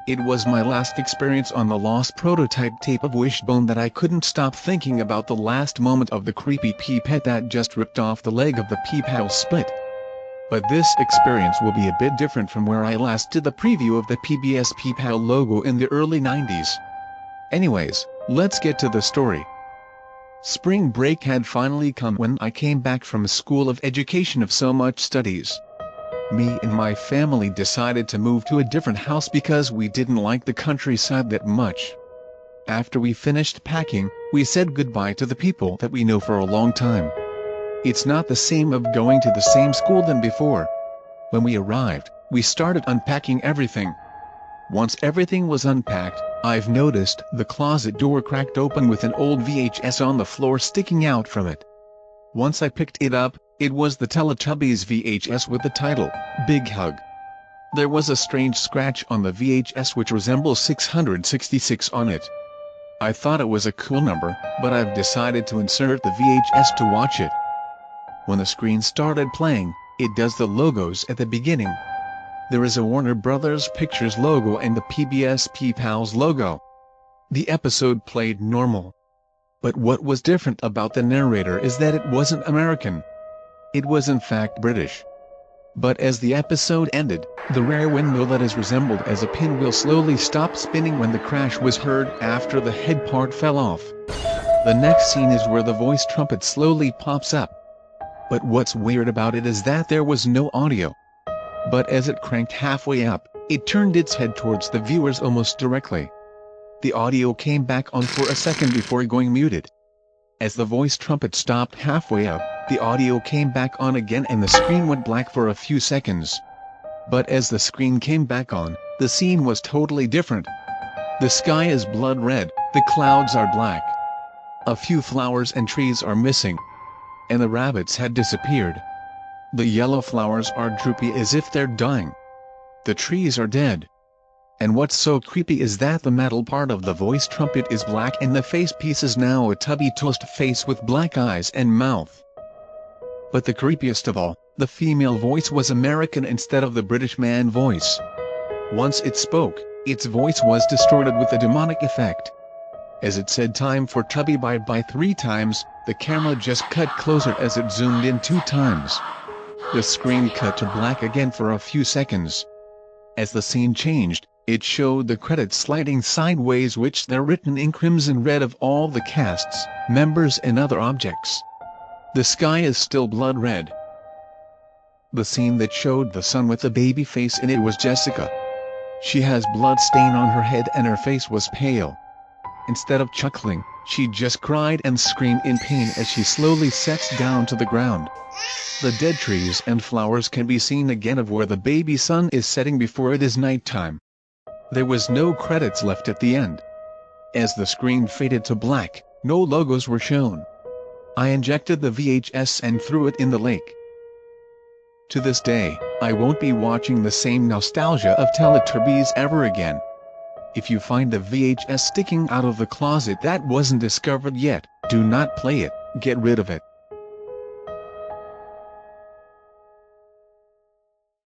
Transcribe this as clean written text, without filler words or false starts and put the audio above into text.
It was my last experience on the lost prototype tape of Wishbone that I couldn't stop thinking about the last moment of the creepy pea-pet that just ripped off the leg of the P-Pals split. But this experience will be a bit different from where I last did the preview of the PBS P-Pal logo in the early 90s. Anyways, let's get to the story. Spring break had finally come when I came back from a school of education of so much studies. Me and my family decided to move to a different house because we didn't like the countryside that much. After we finished packing, we said goodbye to the people that we know for a long time. It's not the same of going to the same school than before. When we arrived, we started unpacking everything. Once everything was unpacked, I've noticed the closet door cracked open with an old VHS on the floor sticking out from it. Once I picked it up, it was the Teletubbies VHS with the title, Big Hug. There was a strange scratch on the VHS which resembles 666 on it. I thought it was a cool number, but I've decided to insert the VHS to watch it. When the screen started playing, it does the logos at the beginning. There is a Warner Brothers Pictures logo and the PBS P-Pals logo. The episode played normal. But what was different about the narrator is that it wasn't American. It was in fact British. But as the episode ended, the rear window that is resembled as a pinwheel slowly stopped spinning when the crash was heard after the head part fell off. The next scene is where the voice trumpet slowly pops up. But what's weird about it is that there was no audio. But as it cranked halfway up, it turned its head towards the viewers almost directly. The audio came back on for a second before going muted. As the voice trumpet stopped halfway up, the audio came back on again and the screen went black for a few seconds. But as the screen came back on, the scene was totally different. The sky is blood red, the clouds are black. A few flowers and trees are missing. And the rabbits had disappeared. The yellow flowers are droopy as if they're dying. The trees are dead. And what's so creepy is that the metal part of the voice trumpet is black and the face piece is now a tubby toast face with black eyes and mouth. But the creepiest of all, the female voice was American instead of the British man voice. Once it spoke, its voice was distorted with a demonic effect. As it said time for Tubby bye-bye 3 times, the camera just cut closer as it zoomed in 2 times. The screen cut to black again for a few seconds. As the scene changed, it showed the credits sliding sideways which they're written in crimson red of all the casts, members and other objects. The sky is still blood red. The scene that showed the sun with the baby face in it was Jessica. She has blood stain on her head and her face was pale. Instead of chuckling, she just cried and screamed in pain as she slowly sets down to the ground. The dead trees and flowers can be seen again of where the baby sun is setting before it is nighttime. There was no credits left at the end. As the screen faded to black, no logos were shown. I injected the VHS and threw it in the lake. To this day, I won't be watching the same nostalgia of Teletubbies ever again. If you find the VHS sticking out of the closet that wasn't discovered yet, do not play it, get rid of it.